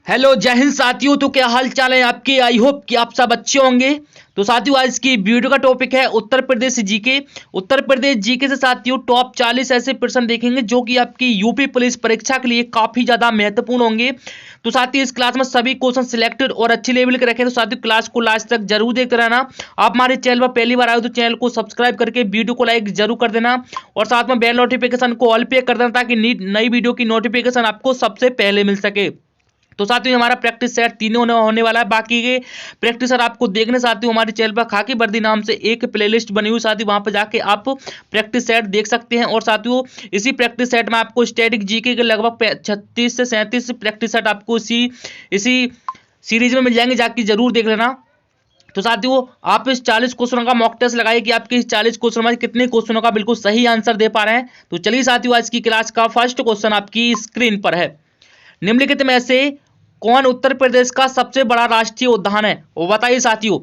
Hello जय हिंद साथियों। तो क्या हाल चाल है आपके। आई होप कि आप सब अच्छे होंगे। तो साथियों आज की वीडियो का टॉपिक है उत्तर प्रदेश जीके। उत्तर प्रदेश जीके से साथियों टॉप 40 ऐसे प्रश्न देखेंगे जो कि आपकी यूपी पुलिस परीक्षा के लिए काफी ज्यादा महत्वपूर्ण होंगे। तो साथियों इस क्लास में सभी क्वेश्चन सिलेक्टेड और अच्छी लेवल के रखे। तो साथियों क्लास को लास्ट तक जरूर देखते रहना। आप हमारे चैनल पर पहली बार आए तो चैनल को सब्सक्राइब करके वीडियो को लाइक जरूर कर देना और साथ में बेल नोटिफिकेशन को ऑल पे कर देना ताकि नई वीडियो की नोटिफिकेशन आपको सबसे पहले मिल सके। तो साथियों हमारा प्रैक्टिस सेट तीनों होने वाला है। बाकी के प्रैक्टिस सेट आपको देखने साथियों हमारे चैनल पर खाकी वर्दी नाम से एक प्लेलिस्ट बनी हुई साथियों, वहां पर जाके आप प्रैक्टिस सेट देख सकते हैं। और साथियों इसी प्रैक्टिस सेट में आपको स्टैटिक जीके के लगभग 36 से 37 प्रैक्टिस सेट आपको इसी सीरीज में मिल जाएंगे, जाके जरूर देख लेना। तो साथियों आप इस 40 क्वेश्चनों का मॉक टेस्ट लगाइए कि आपके इस 40 क्वेश्चन में कितने क्वेश्चनों का बिल्कुल सही आंसर दे पा रहे हैं। तो चलिए साथियों आज की क्लास का फर्स्ट क्वेश्चन आपकी स्क्रीन पर है। निम्नलिखित में से कौन उत्तर प्रदेश का सबसे बड़ा राष्ट्रीय उद्यान है, वो बताइए साथियों।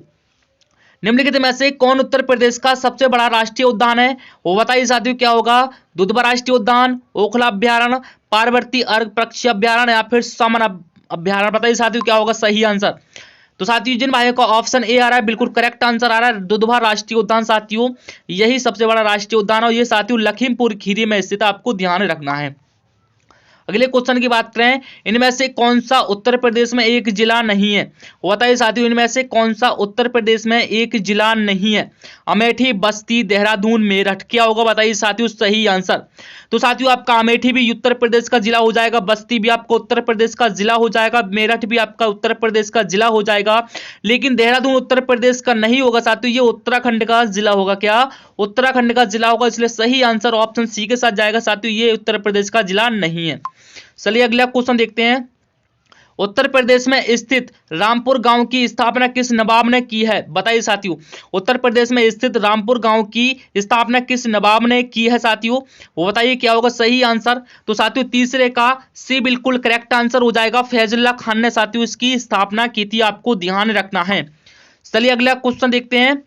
निम्नलिखित में से कौन उत्तर प्रदेश का सबसे बड़ा राष्ट्रीय उद्यान है, वो बताइए साथियों। क्या होगा? दुधवा राष्ट्रीय उद्यान, ओखला अभ्यारण्य, पार्वती अर्क पक्षी अभ्यारण्य या फिर समन अभ्यारण्य। बताइए साथियों क्या होगा सही आंसर। तो साथियों जिन भाइयों का ऑप्शन ए आ रहा है बिल्कुल करेक्ट आंसर आ रहा है, दुधवा राष्ट्रीय उद्यान साथियों यही सबसे बड़ा राष्ट्रीय उद्यान है और ये साथियों लखीमपुर खीरी में स्थित, आपको ध्यान रखना है। अगले क्वेश्चन की बात करें, इनमें से कौन सा उत्तर प्रदेश में एक जिला नहीं है, बताइए साथियों। इनमें से कौन सा उत्तर प्रदेश में एक जिला नहीं है? अमेठी, बस्ती, देहरादून, मेरठ। क्या होगा बताइए साथियों सही आंसर। तो साथियों आपका अमेठी भी उत्तर प्रदेश का जिला हो जाएगा, बस्ती भी आपको उत्तर प्रदेश का जिला हो जाएगा, मेरठ भी आपका उत्तर प्रदेश का जिला हो जाएगा, लेकिन देहरादून उत्तर प्रदेश का नहीं होगा साथियों, ये उत्तराखंड का जिला होगा। क्या? उत्तराखंड का जिला होगा, इसलिए सही आंसर ऑप्शन सी के साथ जाएगा साथियों, ये उत्तर प्रदेश का जिला नहीं है। चलिए अगला क्वेश्चन देखते हैं। उत्तर प्रदेश में स्थित रामपुर गांव की स्थापना किस नवाब ने की है, बताइए साथियों। उत्तर प्रदेश में स्थित रामपुर गांव की स्थापना किस नवाब ने की है साथियों, वो बताइए क्या होगा सही आंसर। तो साथियों तीसरे का सी बिल्कुल करेक्ट आंसर हो जाएगा, फैजुल्ला खान ने साथियों इसकी स्थापना की थी, आपको ध्यान रखना है। चलिए अगला क्वेश्चन देखते हैं।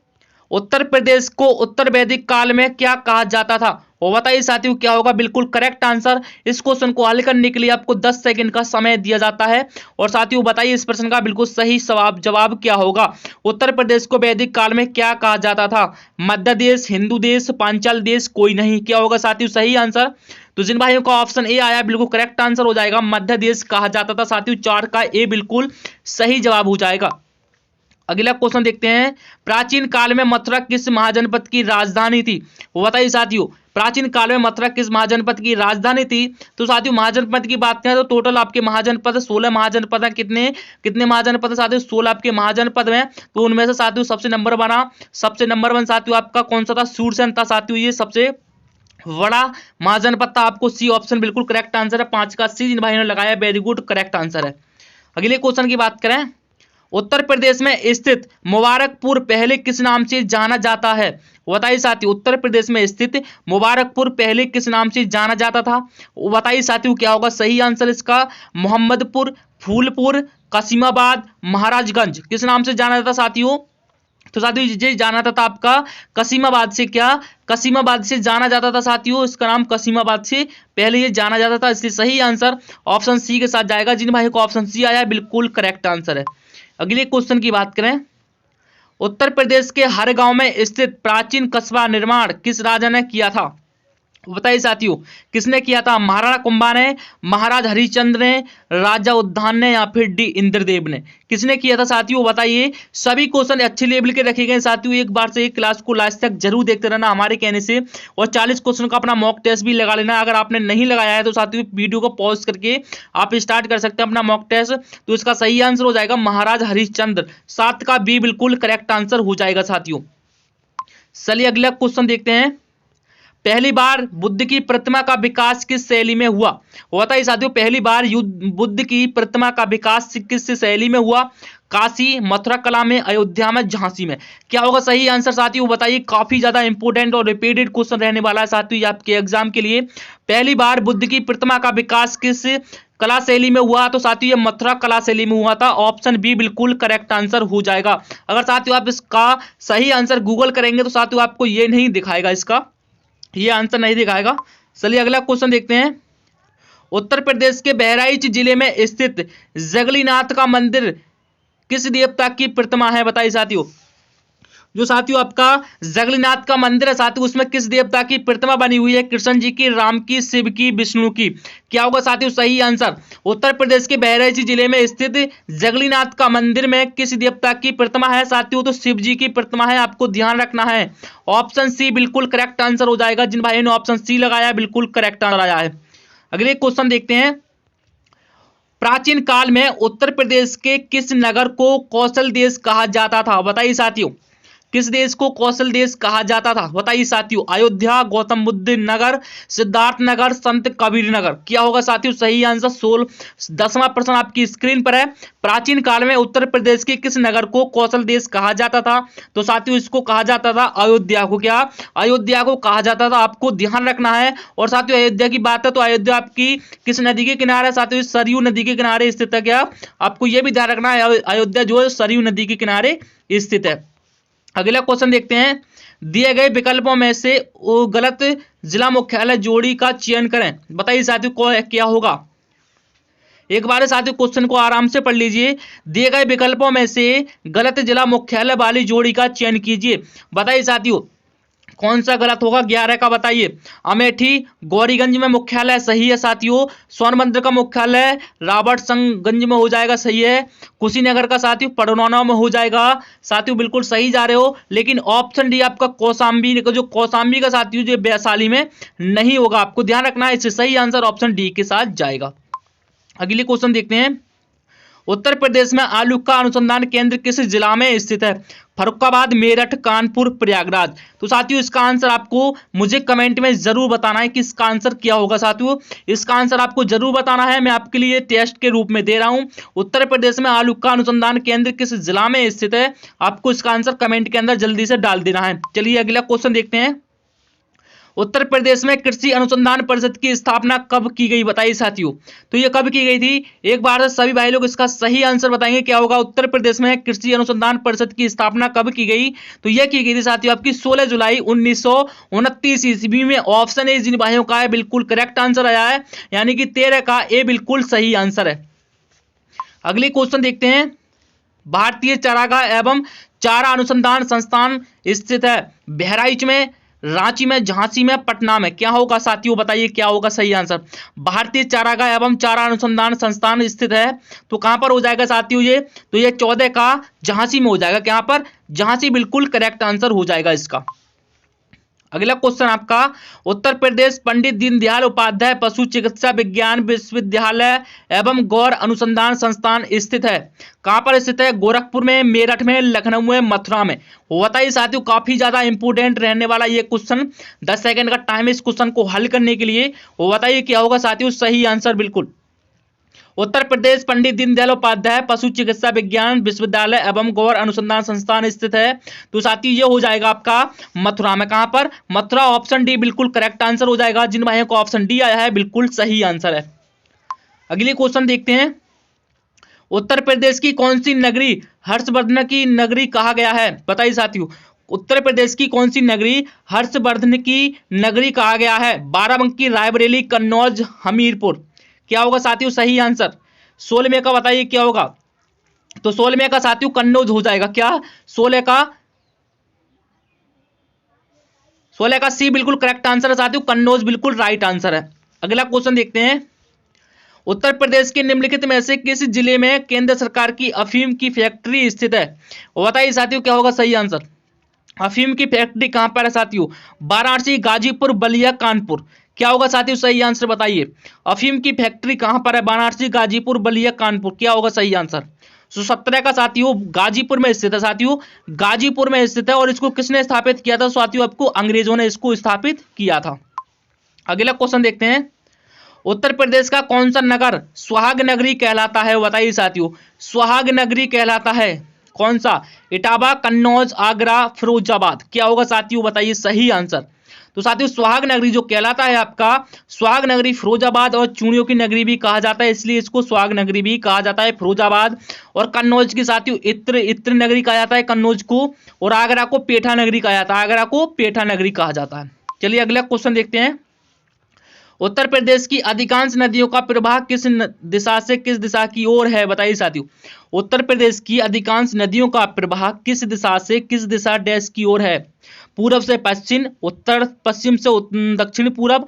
उत्तर प्रदेश को उत्तर वैदिक काल में क्या कहा जाता था, वो बताइए साथियों क्या होगा बिल्कुल करेक्ट आंसर। इस क्वेश्चन को हल करने के लिए आपको 10 सेकंड का समय दिया जाता है और साथियों बताइए इस प्रश्न का बिल्कुल सही जवाब क्या होगा। उत्तर प्रदेश को वैदिक काल में क्या कहा जाता था? मध्य देश, हिंदू देश, पांचाल देश, कोई नहीं। क्या होगा साथियों सही आंसर। तो जिन भाइयों का ऑप्शन ए आया बिल्कुल करेक्ट आंसर हो जाएगा, मध्य देश कहा जाता था साथियों, 4 का ए बिल्कुल सही जवाब हो जाएगा। अगला क्वेश्चन देखते हैं। प्राचीन काल में मथुरा किस महाजनपद की राजधानी थी, वो बताइए साथियों। प्राचीन काल में मथुरा किस महाजनपद की राजधानी थी? तो साथियों महाजनपद की बात करें तो टोटल आपके महाजनपद 16 महाजनपद है। कितने कितने महाजनपद है साथियों? 16 आपके महाजनपद में। तो उनमें से साथियों सबसे नंबर वन साथियों आपका कौन सा था? सूरसेन था साथियों, ये सबसे बड़ा महाजनपद था। आपको सी ऑप्शन बिल्कुल करेक्ट आंसर है, 5 का सी जिन भाइयों ने लगाया वेरी गुड करेक्ट आंसर है। अगले क्वेश्चन की बात करें। उत्तर प्रदेश में स्थित मुबारकपुर पहले किस नाम से जाना जाता है, बताइए साथियों। उत्तर प्रदेश में स्थित मुबारकपुर पहले किस नाम से जाना जाता था, बताइए साथियों क्या होगा सही आंसर इसका। मोहम्मदपुर, फूलपुर, कसीमाबाद, महाराजगंज, किस नाम से जाना जाता साथियों? तो साथियों ये जाना था आपका कसीमाबाद से। क्या? कसीमाबाद से जाना जाता था साथियों, इसका नाम कसीमाबाद से पहले ये जाना जाता था, इसलिए सही आंसर ऑप्शन सी के साथ जाएगा। जिन भाई को ऑप्शन सी आया बिल्कुल करेक्ट आंसर है। अगले क्वेश्चन की बात करें। उत्तर प्रदेश के हर गांव में स्थित प्राचीन कस्बा निर्माण किस राजा ने किया था, बताइए साथियों किसने किया था? महाराणा कुंभा ने, महाराज हरिश्चंद्र ने, राजा उद्यान ने या फिर डी इंद्रदेव ने, किसने किया था साथियों बताइए। सभी क्वेश्चन अच्छे लेवल के रखे गए साथियों, एक बार से एक क्लास को लास्ट तक जरूर देखते रहना हमारे कहने से। और 40 क्वेश्चन का अपना मॉक टेस्ट भी लगा लेना। अगर आपने नहीं लगाया है तो साथियों वीडियो को पॉज करके आप स्टार्ट कर सकते हैं अपना मॉक टेस्ट। तो इसका सही आंसर हो जाएगा महाराज हरिश्चंद्र, 7 का बी बिल्कुल करेक्ट आंसर हो जाएगा साथियों। चलिए अगला क्वेश्चन देखते हैं। पहली बार बुद्ध की प्रतिमा का विकास किस शैली में हुआ, बताइए साथियों। पहली बार बुद्ध की प्रतिमा का विकास किस शैली में हुआ? काशी, मथुरा कला में, अयोध्या में, झांसी में। क्या होगा सही आंसर साथियों बताइए। काफी ज्यादा इंपोर्टेंट और रिपीटेड क्वेश्चन रहने वाला है साथियों ये आपके एग्जाम के लिए। पहली बार बुद्ध की प्रतिमा का विकास किस कला शैली में हुआ? तो साथियों ये मथुरा कला शैली में हुआ था, ऑप्शन बी बिल्कुल करेक्ट आंसर हो जाएगा। अगर साथियों आप इसका सही आंसर गूगल करेंगे तो साथियों आपको ये नहीं दिखाएगा, इसका ये आंसर नहीं दिखाएगा। चलिए अगला क्वेश्चन देखते हैं। उत्तर प्रदेश के बहराइच जिले में स्थित जगलीनाथ का मंदिर किस देवता की प्रतिमा है? बताइए साथियों। जो साथियों आपका जगन्नाथ का मंदिर है साथियों, उसमें किस देवता की प्रतिमा बनी हुई है? कृष्ण जी की, राम की, शिव की, विष्णु की। क्या होगा साथियों सही आंसर? उत्तर प्रदेश के बहराइच जिले में स्थित जगन्नाथ का मंदिर में किस देवता की प्रतिमा है साथियों? तो शिव जी की प्रतिमा है, आपको ध्यान रखना है। ऑप्शन सी बिल्कुल करेक्ट आंसर हो जाएगा। जिन भाइयों ने ऑप्शन सी लगाया बिल्कुल करेक्ट आंसर आया है। अगले क्वेश्चन देखते हैं। प्राचीन काल में उत्तर प्रदेश के किस नगर को कौशल देश कहा जाता था? बताइए साथियों, किस देश को कौशल देश कहा जाता था? बताइए साथियों। अयोध्या, गौतम बुद्ध नगर, सिद्धार्थ नगर, संत कबीर नगर। क्या होगा साथियों सही आंसर? 10वां प्रश्न आपकी स्क्रीन पर है। प्राचीन काल में उत्तर प्रदेश के किस नगर को कौशल देश कहा जाता था? तो साथियों इसको कहा जाता था अयोध्या को। क्या? अयोध्या को कहा जाता था, आपको ध्यान रखना है। और साथियों अयोध्या की बात है तो अयोध्या आपकी किस नदी के किनारे? साथियों सरयू नदी के किनारे स्थित है। क्या? आपको यह भी ध्यान रखना है, अयोध्या जो है सरयू नदी के किनारे स्थित है। अगला क्वेश्चन देखते हैं। दिए गए विकल्पों में से गलत जिला मुख्यालय जोड़ी का चयन करें। बताइए साथियों क्या होगा? एक बार साथियों क्वेश्चन को आराम से पढ़ लीजिए। दिए गए विकल्पों में से गलत जिला मुख्यालय वाली जोड़ी का चयन कीजिए। बताइए साथियों कौन सा गलत होगा? 11 का बताइए। अमेठी गौरीगंज में मुख्यालय सही है साथियों। सोनभद्र का मुख्यालय राबर्ट्सगंज में हो जाएगा, सही है। कुशीनगर का साथियों पड़नौना में हो जाएगा। साथियों बिल्कुल सही जा रहे हो, लेकिन ऑप्शन डी आपका कौशाम्बी का, जो कौशाम्बी का साथियों जो वैशाली में नहीं होगा, आपको ध्यान रखना है। इससे सही आंसर ऑप्शन डी के साथ जाएगा। अगले क्वेश्चन देखते हैं। उत्तर प्रदेश में आलू का अनुसंधान केंद्र किस जिला में स्थित है? फर्रुखाबाद, मेरठ, कानपुर, प्रयागराज। तो साथियों इसका आंसर आपको मुझे कमेंट में जरूर बताना है कि इसका आंसर क्या होगा। साथियों इसका आंसर आपको जरूर बताना है, मैं आपके लिए टेस्ट के रूप में दे रहा हूं। उत्तर प्रदेश में आलू का अनुसंधान केंद्र किस जिला में स्थित है? आपको इसका आंसर कमेंट के अंदर जल्दी से डाल देना है। चलिए अगला क्वेश्चन देखते हैं। उत्तर प्रदेश में कृषि अनुसंधान परिषद की स्थापना कब की गई? बताइए साथियों। तो ये कब की गई थी? एक बार सभी भाई लोग इसका सही आंसर बताएंगे क्या होगा। उत्तर प्रदेश में कृषि अनुसंधान परिषद की स्थापना कब की गई? तो यह की गई थी साथियों आपकी 16 जुलाई 1929 ईस्वी में। ऑप्शन ए जिन भाइयों का है बिल्कुल करेक्ट आंसर आया है, यानी कि 13 का ए बिल्कुल सही आंसर है। अगले क्वेश्चन देखते हैं। भारतीय चारागाह एवं चारा अनुसंधान संस्थान स्थित है बहराइच में, रांची में, झांसी में, पटना में। क्या होगा साथियों बताइए क्या होगा सही आंसर? भारतीय चारागाह एवं चारा अनुसंधान संस्थान स्थित है तो कहां पर हो जाएगा साथियों ये? तो ये 14 का झांसी में हो जाएगा। कहां पर? झांसी बिल्कुल करेक्ट आंसर हो जाएगा इसका। अगला क्वेश्चन आपका। उत्तर प्रदेश पंडित दीनदयाल उपाध्याय पशु चिकित्सा विज्ञान विश्वविद्यालय एवं गौर अनुसंधान संस्थान स्थित है। कहां पर स्थित है? गोरखपुर में, मेरठ में, लखनऊ में, मथुरा में। बताइए साथियों काफी ज्यादा इंपोर्टेंट रहने वाला ये क्वेश्चन। 10 सेकंड का टाइम है इस क्वेश्चन को हल करने के लिए। वो बताइए क्या होगा साथियों सही आंसर? बिल्कुल उत्तर प्रदेश पंडित दीनदयाल उपाध्याय पशु चिकित्सा विज्ञान विश्वविद्यालय एवं गौर अनुसंधान संस्थान स्थित है तो साथियों ये हो जाएगा आपका मथुरा में। कहां पर? मथुरा। ऑप्शन डी बिल्कुल करेक्ट आंसर हो जाएगा। जिन भाइयों को ऑप्शन डी आया है बिल्कुल सही आंसर है। अगले क्वेश्चन देखते हैं। उत्तर प्रदेश की कौन सी नगरी हर्षवर्धन की नगरी कहा गया है? बताइए साथियों उत्तर प्रदेश की कौन सी नगरी हर्षवर्धन की नगरी कहा गया है? बाराबंकी, रायबरेली, कन्नौज, हमीरपुर। क्या होगा साथियों सही आंसर? 16वें का बताइए क्या होगा? तो 16वें का साथियों कन्नौज हो जाएगा। क्या? 16 का सी बिल्कुल करेक्ट आंसर है साथियों। कन्नौज बिल्कुल राइट आंसर है। अगला क्वेश्चन देखते हैं। उत्तर प्रदेश के निम्नलिखित में से किस जिले में केंद्र सरकार की अफीम की फैक्ट्री स्थित है? बताइए साथियों क्या होगा सही आंसर? अफीम की फैक्ट्री कहां पर है साथियों? वाराणसी, गाजीपुर, बलिया, कानपुर। क्या होगा साथियों सही आंसर बताइए? अफीम की फैक्ट्री कहां पर है? वाराणसी, गाजीपुर, बलिया, कानपुर। क्या होगा सही आंसर? 17 का साथियों गाजीपुर में स्थित है। साथियों गाजीपुर में स्थित है और इसको किसने स्थापित किया था? साथियों आपको अंग्रेजों ने इसको स्थापित किया था। अगला क्वेश्चन देखते हैं। उत्तर प्रदेश का कौन सा नगर सुहाग नगरी कहलाता है? बताइए साथियों सुहाग नगरी कहलाता है कौन सा? इटावा, कन्नौज, आगरा, फिरोजाबाद। क्या होगा साथियों बताइए सही आंसर? तो साथियों सुहाग नगरी जो कहलाता है आपका, सुहाग नगरी फिरोजाबाद और चूड़ियों की नगरी भी कहा जाता है, इसलिए इसको सुहाग नगरी भी कहा जाता है फिरोजाबाद। और कन्नौज की साथियों इत्र नगरी कहा जाता है कन्नौज को। और आगरा को पेठा नगरी कहा जाता है, आगरा को पेठा नगरी कहा जाता है। चलिए अगला क्वेश्चन देखते हैं। उत्तर प्रदेश की अधिकांश नदियों का प्रवाह किस दिशा से किस दिशा की ओर है, बताइए साथियों। उत्तर प्रदेश की अधिकांश नदियों का प्रवाह किस दिशा से किस दिशा डैश की ओर है। पूरब से पश्चिम, उत्तर पश्चिम से दक्षिण पूरब,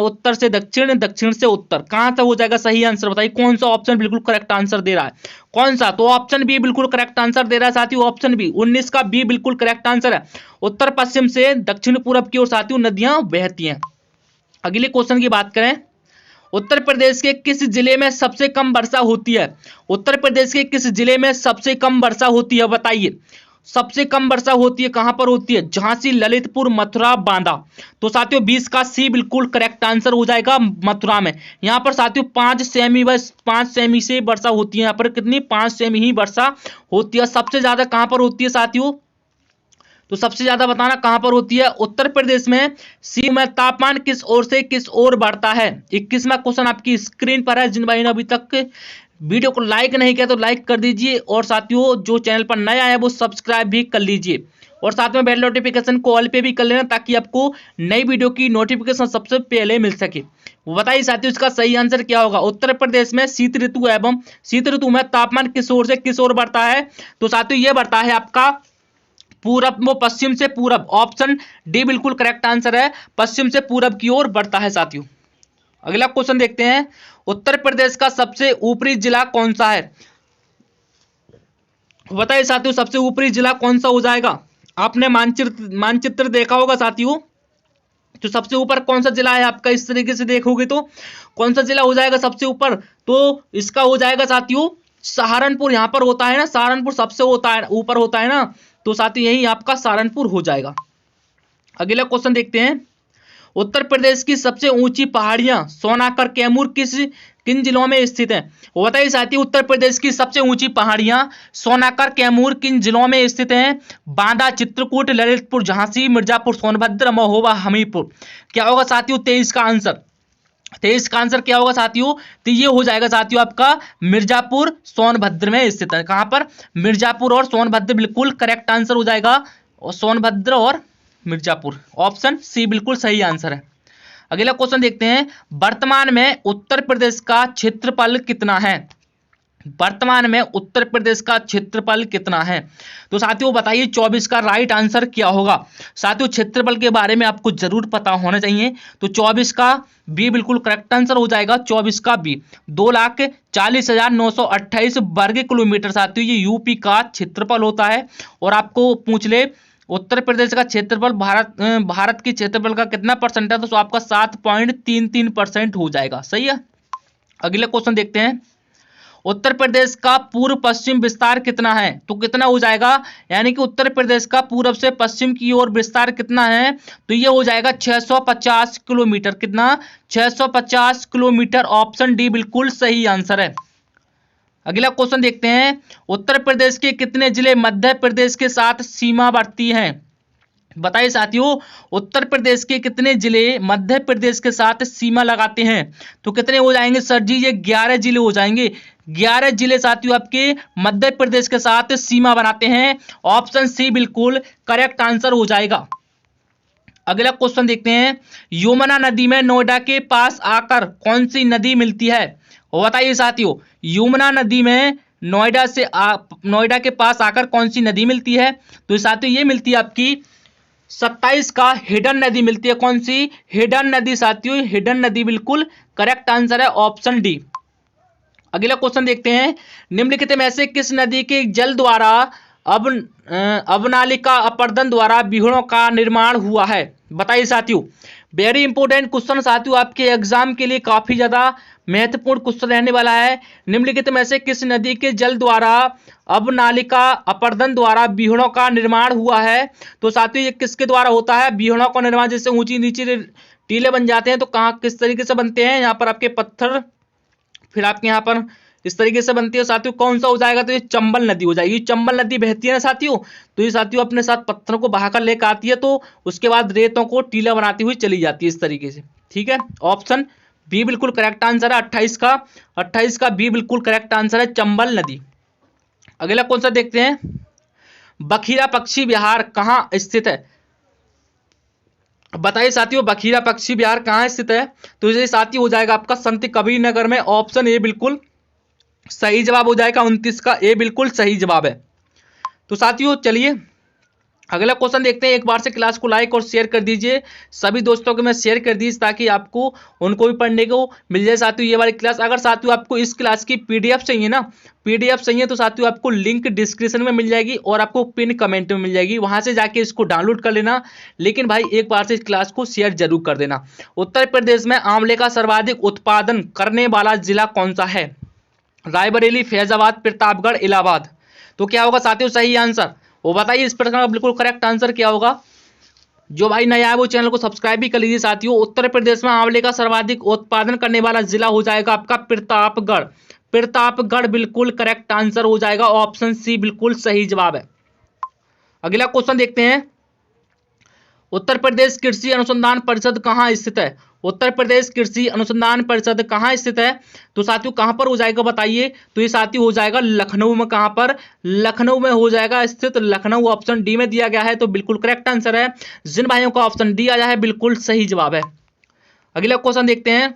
उत्तर से दक्षिण, दक्षिण से उत्तर। कहां से हो जाएगा सही आंसर, बताइए कौन सा ऑप्शन बिल्कुल करेक्ट आंसर दे रहा है, कौन सा। तो ऑप्शन बी बिल्कुल करेक्ट आंसर दे रहा है साथियों, ऑप्शन बी 19 का बी बिल्कुल करेक्ट आंसर है। उत्तर पश्चिम से दक्षिण पूरब की ओर साथियों नदियां बहती हैं। अगले क्वेश्चन की बात करें, उत्तर प्रदेश के किस जिले में सबसे कम वर्षा होती है। उत्तर प्रदेश के किस जिले में सबसे कम वर्षा होती है, बताइए। सबसे कम वर्षा होती है कहां पर होती है, झांसी, ललितपुर, मथुरा, बांदा। तो साथियों 20 का सी बिल्कुल करेक्ट आंसर हो जाएगा, मथुरा में। यहां पर साथियों 5 सेमी, बस 5 सेमी से वर्षा होती है। यहां पर कितनी 5 सेमी ही वर्षा होती है। सबसे ज्यादा कहां पर होती है साथियों, तो सबसे ज्यादा बताना कहां पर होती है, उत्तर प्रदेश में। सी में तापमान किस ओर से किस ओर बढ़ता है। 21वां क्वेश्चन आपकी स्क्रीन पर है। जिन भाई ने अभी तक वीडियो को लाइक नहीं किया तो लाइक कर दीजिए, और साथियों जो चैनल पर नया आया वो सब्सक्राइब भी कर लीजिए, और साथ में बेल नोटिफिकेशन को ऑल पे भी कर लेना, ताकि आपको नई वीडियो की नोटिफिकेशन सबसे पहले मिल सके। बताइए साथियों इसका सही आंसर क्या होगा। उत्तर प्रदेश में शीत ऋतु एवं शीत ऋतु में तापमान किस ओर से किस ओर बढ़ता है। तो साथियों ये बढ़ता है आपका पूरब, वो पश्चिम से पूरब। ऑप्शन डी बिल्कुल करेक्ट आंसर है, पश्चिम से पूरब की ओर बढ़ता है साथियों। अगला क्वेश्चन देखते हैं, उत्तर प्रदेश का सबसे ऊपरी जिला कौन सा है। बताइए साथियों सबसे ऊपरी जिला कौन सा हो जाएगा। आपने मानचित्र देखा होगा साथियों, तो सबसे ऊपर कौन सा जिला है आपका, इस तरीके से देखोगे तो कौन सा जिला हो जाएगा सबसे ऊपर। तो इसका हो जाएगा साथियों सहारनपुर। यहां पर होता है ना, सहारनपुर सबसे होता है ऊपर होता है ना, तो साथियों यही आपका सहारनपुर हो जाएगा। अगला क्वेश्चन देखते हैं, उत्तर प्रदेश की सबसे ऊंची पहाड़ियां सोनाकर, कैमूर किन जिलों में स्थित हैं। बताइए साथियों उत्तर प्रदेश की सबसे ऊंची पहाड़ियां सोनाकर, कैमूर किन जिलों में स्थित हैं। बांदा, चित्रकूट, ललितपुर, झांसी, मिर्जापुर, सोनभद्र, महोबा, हमीरपुर। क्या होगा साथियों 23 का आंसर। 23 का आंसर क्या होगा साथियों, तो ये हो जाएगा साथियों आपका मिर्जापुर, सोनभद्र में स्थित है। कहां पर, मिर्जापुर और सोनभद्र बिल्कुल करेक्ट आंसर हो जाएगा, और सोनभद्र और मिर्जापुर। ऑप्शन सी बिल्कुल सही आंसर है। अगला क्वेश्चन देखते हैं, वर्तमान में उत्तर प्रदेश का क्षेत्रफल कितना है। वर्तमान में उत्तर प्रदेश का क्षेत्रफल कितना है। तो साथियों बताइए 24 का राइट आंसर क्या होगा। साथियों क्षेत्रफल के बारे में आपको जरूर पता होना चाहिए, तो 24 का बी बिल्कुल करेक्ट आंसर हो जाएगा। 24 का बी 2,40,928 वर्ग किलोमीटर साथियों ये यूपी का क्षेत्रफल होता है। और आपको पूछ ले उत्तर प्रदेश का क्षेत्रफल भारत के क्षेत्रफल का कितना परसेंट है, तो आपका 7.33% हो जाएगा, सही है। अगला क्वेश्चन देखते हैं, उत्तर प्रदेश का पूर्व पश्चिम विस्तार कितना है। तो कितना हो जाएगा, यानी कि उत्तर प्रदेश का पूर्व से पश्चिम की ओर विस्तार कितना है, तो ये हो जाएगा 650 किलोमीटर। कितना, 650 किलोमीटर। ऑप्शन डी बिल्कुल सही आंसर है। अगला क्वेश्चन देखते हैं, उत्तर प्रदेश के कितने जिले मध्य प्रदेश के साथ सीमावर्ती हैं। बताइए साथियों उत्तर प्रदेश के कितने जिले मध्य प्रदेश के साथ सीमा लगाते हैं। तो कितने हो जाएंगे सर जी, ये 11 जिले हो जाएंगे। 11 जिले साथियों आपके मध्य प्रदेश के साथ सीमा बनाते हैं। ऑप्शन सी बिल्कुल करेक्ट आंसर हो जाएगा। अगला क्वेश्चन देखते हैं, यमुना नदी में नोएडा के पास आकर कौन सी नदी मिलती है। बताइए साथियों यमुना नदी में नोएडा के पास आकर कौन सी नदी मिलती है। तो साथियों ये मिलती है आपकी 27 का हिडन नदी मिलती है। कौन सी, हिडन नदी साथियों, हिडन नदी बिल्कुल करेक्ट आंसर है, ऑप्शन डी। अगला क्वेश्चन देखते हैं, निम्नलिखित में से किस नदी के जल द्वारा अवनालिका अपर्दन द्वारा बीहड़ों का निर्माण हुआ है। बताइए साथियों वेरी इंपॉर्टेंट क्वेश्चन साथियों, आपके एग्जाम के लिए काफी ज्यादा महत्वपूर्ण क्वेश्चन रहने वाला है। निम्नलिखित में से किस नदी के जल द्वारा अवनालिका अपर्दन द्वारा बीहड़ों का निर्माण हुआ है। तो साथियों ये किसके द्वारा होता है, बीहड़ों का निर्माण, जैसे ऊंची नीची टीले बन जाते हैं तो कहाँ किस तरीके से बनते हैं, यहाँ पर आपके पत्थर, फिर आपके यहाँ पर इस तरीके से बनती है साथियों। कौन सा हो जाएगा, तो ये चंबल नदी हो जाएगी। चंबल नदी बहती है ना साथियों, तो ये साथियों अपने साथ पत्थरों को बहाकर लेकर आती है, तो उसके बाद रेतों को टीला बनाती हुई चली जाती है इस तरीके से, ठीक है। ऑप्शन बी बिल्कुल करेक्ट आंसर है। 28 का बी बिल्कुल करेक्ट आंसर है, चंबल नदी। अगला कौन सा देखते हैं, बखीरा पक्षी विहार कहाँ स्थित है। बताइए साथियों, बखीरा पक्षी विहार कहाँ स्थित है? तो ये साथियों हो जाएगा आपका संत कबीर नगर में। ऑप्शन ए बिल्कुल सही जवाब हो जाएगा, 29 का ए बिल्कुल सही जवाब है। तो साथियों चलिए अगला क्वेश्चन देखते हैं। एक बार से क्लास को लाइक और शेयर कर दीजिए, सभी दोस्तों को मैं शेयर कर दीजिए ताकि आपको उनको भी पढ़ने को मिल जाए साथियों ये वाली क्लास। अगर साथियों आपको इस क्लास की पीडीएफ चाहिए ना, पीडीएफ चाहिए तो साथियों आपको लिंक डिस्क्रिप्शन में मिल जाएगी और आपको पिन कमेंट में मिल जाएगी, वहां से जाके इसको डाउनलोड कर लेना। लेकिन भाई एक बार से इस क्लास को शेयर जरूर कर देना। उत्तर प्रदेश में आंवले का सर्वाधिक उत्पादन करने वाला जिला कौन सा है? रायबरेली, फैजाबाद, प्रतापगढ़, इलाहाबाद। तो क्या होगा साथियों सही आंसर? वो बताइए इस प्रश्न का बिल्कुल करेक्ट आंसर क्या होगा। जो भाई नया है वो चैनल को सब्सक्राइब भी कर लीजिए साथियों। उत्तर प्रदेश में आंवले का सर्वाधिक उत्पादन करने वाला जिला हो जाएगा आपका प्रतापगढ़। प्रतापगढ़ बिल्कुल करेक्ट आंसर हो जाएगा, ऑप्शन सी बिल्कुल सही जवाब है। अगला क्वेश्चन देखते हैं। उत्तर प्रदेश कृषि अनुसंधान परिषद कहाँ स्थित है? उत्तर प्रदेश कृषि अनुसंधान परिषद कहाँ स्थित है? तो साथियों कहाँ पर हो जाएगा बताइए। तो ये साथियों हो जाएगा लखनऊ में। कहाँ पर? लखनऊ में हो जाएगा स्थित। लखनऊ ऑप्शन डी में दिया गया है, तो बिल्कुल करेक्ट आंसर है। जिन भाइयों का ऑप्शन डी आया है बिल्कुल सही जवाब है। अगला क्वेश्चन देखते हैं।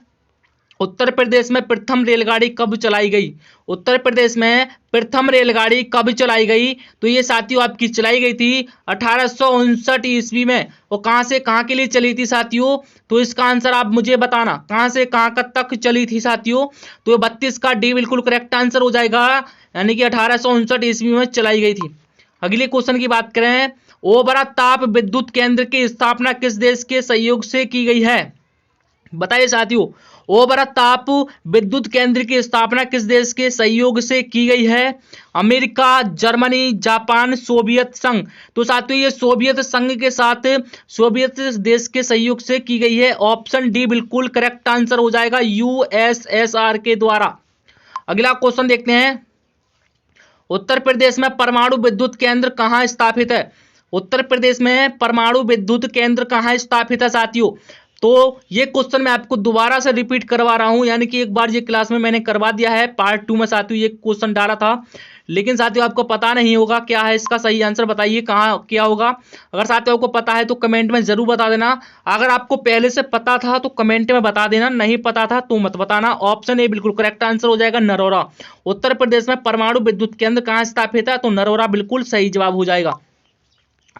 उत्तर प्रदेश में प्रथम रेलगाड़ी कब चलाई गई? उत्तर प्रदेश में प्रथम रेलगाड़ी कब चलाई गई? तो ये साथियों आपकी चलाई गई थी 1859 ईस्वी में। और कहां से कहां के लिए चली थी साथियों? तो इसका आंसर आप मुझे बताना, कहां से कहां तक चली थी साथियों? तो 32 का डी बिल्कुल करेक्ट आंसर हो जाएगा, यानी कि 1859 ईस्वी में चलाई गई थी। अगले क्वेश्चन की बात करें। ओबरा ताप विद्युत केंद्र की स्थापना किस देश के सहयोग से की गई है? बताइए साथियों, ओबरा ताप विद्युत केंद्र की स्थापना किस देश के सहयोग से की गई है? अमेरिका, जर्मनी, जापान, सोवियत संघ। तो साथियों ये सोवियत संघ के साथ सोवियत देश के सहयोग से की गई है। ऑप्शन डी बिल्कुल करेक्ट आंसर हो जाएगा, यूएसएसआर के द्वारा। अगला क्वेश्चन देखते हैं। उत्तर प्रदेश में परमाणु विद्युत केंद्र कहाँ स्थापित है? उत्तर प्रदेश में परमाणु विद्युत केंद्र कहाँ स्थापित है साथियों? तो ये क्वेश्चन मैं आपको दोबारा से रिपीट करवा रहा हूं, यानी कि एक बार ये क्लास में मैंने करवा दिया है, पार्ट 2 में साथियों ये क्वेश्चन डाला था, लेकिन साथियों आपको पता नहीं होगा क्या है इसका सही आंसर। बताइए कहाँ क्या होगा। अगर साथियों आपको पता है तो कमेंट में जरूर बता देना। अगर आपको पहले से पता था तो कमेंट में बता देना, नहीं पता था तो मत बताना। ऑप्शन ए बिल्कुल करेक्ट आंसर हो जाएगा, नरोरा। उत्तर प्रदेश में परमाणु विद्युत केंद्र कहाँ स्थापित है? तो नरोरा बिल्कुल सही जवाब हो जाएगा।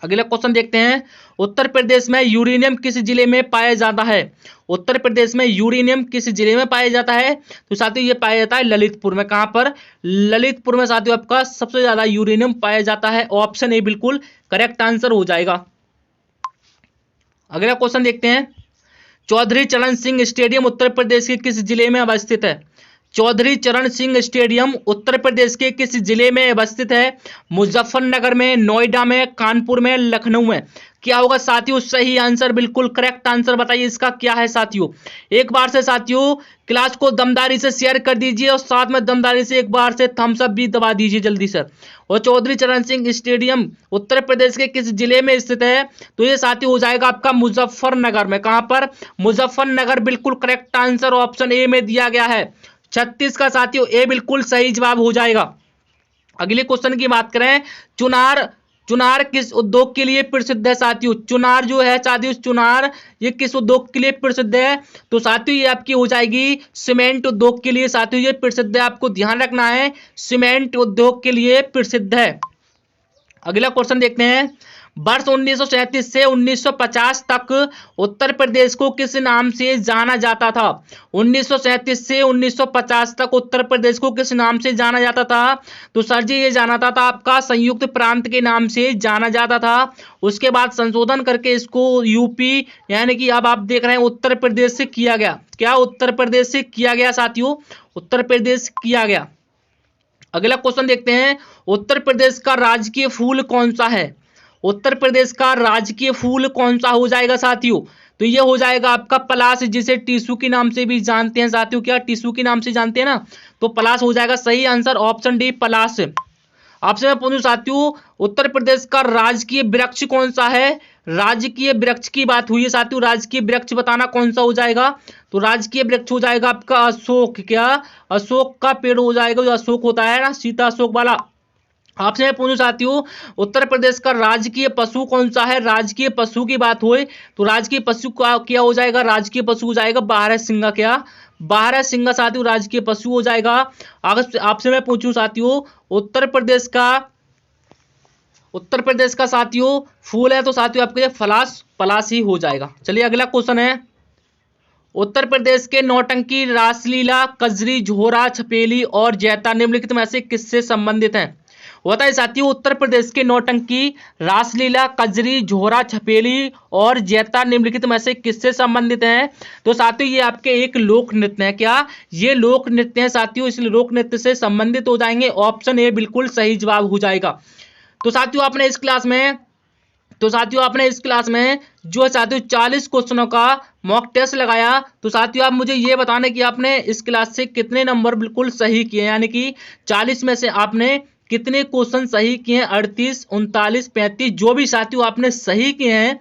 अगला क्वेश्चन देखते हैं। उत्तर प्रदेश में यूरेनियम किस जिले में पाया जाता है? उत्तर प्रदेश में यूरेनियम किस जिले में पाया जाता है? तो साथियों ये पाया जाता है ललितपुर में। कहां पर? ललितपुर में साथियों आपका सबसे ज्यादा यूरेनियम पाया जाता है। ऑप्शन ए बिल्कुल करेक्ट आंसर हो जाएगा। अगला क्वेश्चन देखते हैं। चौधरी चरण सिंह स्टेडियम उत्तर प्रदेश के किस जिले में अवस्थित है? चौधरी चरण सिंह स्टेडियम उत्तर प्रदेश के किस जिले में अवस्थित है? मुजफ्फरनगर में, नोएडा में, कानपुर में, लखनऊ में। क्या होगा साथियों सही आंसर? बिल्कुल करेक्ट आंसर बताइए इसका क्या है साथियों। एक बार से साथियों क्लास को दमदारी से शेयर कर दीजिए और साथ में दमदारी से एक बार से थम्स अप भी दबा दीजिए जल्दी से। और चौधरी चरण सिंह स्टेडियम उत्तर प्रदेश के किस जिले में स्थित है? तो ये साथियों हो जाएगा आपका मुजफ्फरनगर में। कहां पर? मुजफ्फरनगर बिल्कुल करेक्ट आंसर ऑप्शन ए में दिया गया है। 36 का साथियों ए बिल्कुल सही जवाब हो जाएगा। अगले क्वेश्चन की बात करें। चुनार किस उद्योग के लिए प्रसिद्ध है साथियों? चुनार जो है साथियों, चुनार ये किस उद्योग के लिए प्रसिद्ध है? तो साथियों ये आपकी हो जाएगी सीमेंट उद्योग के लिए साथियों ये प्रसिद्ध है। आपको ध्यान रखना है, सीमेंट उद्योग के लिए प्रसिद्ध है। अगला क्वेश्चन देखते हैं। वर्ष 1937 से 1950 तक उत्तर प्रदेश को किस नाम से जाना जाता था? 1937 से 1950 तक उत्तर प्रदेश को किस नाम से जाना जाता था? तो सर जी ये जाना था आपका संयुक्त प्रांत के नाम से जाना जाता था। उसके बाद संशोधन करके इसको यूपी, यानी कि अब आप देख रहे हैं उत्तर प्रदेश से किया गया। क्या उत्तर प्रदेश से किया गया साथियों? उत्तर प्रदेश किया गया। अगला क्वेश्चन देखते हैं। उत्तर प्रदेश का राजकीय फूल कौन सा है? उत्तर प्रदेश का राजकीय फूल कौन सा हो जाएगा साथियों? तो ये हो जाएगा आपका पलाश, जिसे टिश्यू के नाम से भी जानते हैं साथियों। क्या टिश्यू के नाम से जानते हैं ना? तो पलाश हो जाएगा सही आंसर, ऑप्शन डी पलाश। आपसे मैं पूछूं साथियों, उत्तर प्रदेश का राजकीय वृक्ष कौन सा है? राजकीय वृक्ष की बात हुई है साथियों, राजकीय वृक्ष बताना कौन सा हो जाएगा? तो राजकीय वृक्ष हो जाएगा आपका अशोक। क्या? अशोक का पेड़ हो जाएगा, जो अशोक होता है ना, सीता अशोक वाला, आपसे मैं पूछूं साथियों, उत्तर प्रदेश का राजकीय पशु कौन सा है? राजकीय पशु की बात होए तो राजकीय पशु का क्या हो जाएगा? राजकीय पशु हो जाएगा बारहसिंगा। क्या? बारहसिंगा साथियों राजकीय पशु हो जाएगा। अगर आपसे मैं पूछूं साथियों, उत्तर प्रदेश का साथियों फूल है तो साथियों आपके पलाश ही हो जाएगा। चलिए अगला क्वेश्चन है, उत्तर प्रदेश के नौटंकी, रासलीला, कजरी, झोरा, छपेली और जैता निम्नलिखित में से किससे संबंधित हैं? होता है साथियों, उत्तर प्रदेश के नौटंकी, रासलीला, कजरी, झोरा, छपेली और जैता निम्नलिखित में से किससे संबंधित हैं? तो साथियों ये आपके एक लोक नृत्य है। क्या? ये लोक नृत्य है साथियों, इसलिए लोक नृत्य से संबंधित हो जाएंगे। ऑप्शन ए बिल्कुल सही जवाब हो जाएगा। तो साथियों आपने इस क्लास में जो साथियों 40 क्वेश्चनों का मॉक टेस्ट लगाया, तो साथियों आप मुझे ये बताने कि आपने इस क्लास से कितने नंबर बिल्कुल सही किए, यानी कि 40 में से आपने कितने क्वेश्चन सही किए हैं? 38, 39, 35 जो भी साथियों आपने सही किए हैं,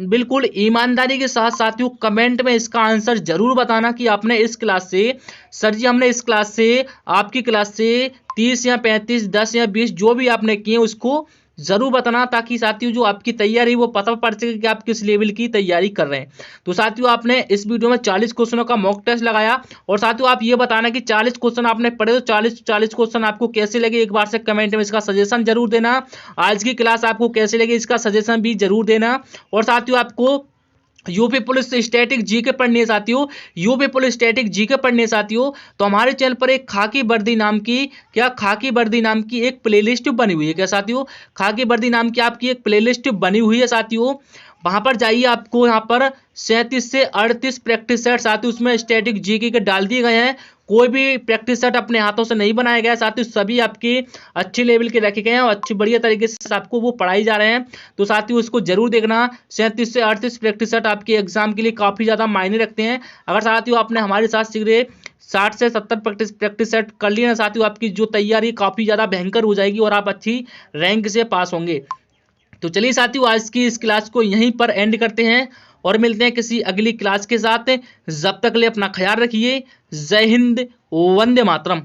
बिल्कुल ईमानदारी के साथ साथियों कमेंट में इसका आंसर जरूर बताना कि आपने इस क्लास से, सर जी हमने इस क्लास से, आपकी क्लास से 30 या 35, 10 या 20 जो भी आपने किए उसको जरूर बताना, ताकि साथियों जो आपकी तैयारी वो पता पड़ सके कि आप किस लेवल की तैयारी कर रहे हैं। तो साथियों आपने इस वीडियो में 40 क्वेश्चनों का मॉक टेस्ट लगाया, और साथियों आप ये बताना कि 40 क्वेश्चन आपने पढ़े तो 40 क्वेश्चन आपको कैसे लगे, एक बार से कमेंट में इसका सजेशन जरूर देना। आज की क्लास आपको कैसे लगी इसका सजेशन भी जरूर देना। और साथियों आपको यूपी पुलिस स्टैटिक जीके पढ़नी है साथियों, यूपी पुलिस स्टैटिक जीके पढ़नी है साथियों, तो हमारे चैनल पर एक खाकी वर्दी नाम की एक प्लेलिस्ट बनी हुई है। क्या साथियों? खाकी वर्दी नाम की आपकी एक प्लेलिस्ट बनी हुई है साथियों, वहां पर जाइए। आपको यहाँ पर 37 से 38 प्रैक्टिस सेट साथियों उसमें स्टैटिक जीके के डाल दिए गए हैं। कोई भी प्रैक्टिस सेट अपने हाथों से नहीं बनाया गया साथियों, सभी आपके अच्छी लेवल के रखे गए हैं और अच्छी बढ़िया तरीके से आपको वो पढ़ाई जा रहे हैं। तो साथियों उसको जरूर देखना। 37 से 38 प्रैक्टिस सेट आपके एग्जाम के लिए काफी ज्यादा मायने रखते हैं। अगर साथियों आपने हमारे साथ सीधे 60 से 70 प्रैक्टिस सेट कर लिए ना साथियों, आपकी जो तैयारी काफी ज्यादा भयंकर हो जाएगी और आप अच्छी रैंक से पास होंगे। तो चलिए साथियों आज की इस क्लास को यहीं पर एंड करते हैं और मिलते हैं किसी अगली क्लास के साथ। जब तक के लिए अपना ख्याल रखिए। जय हिंद, वंदे मातरम।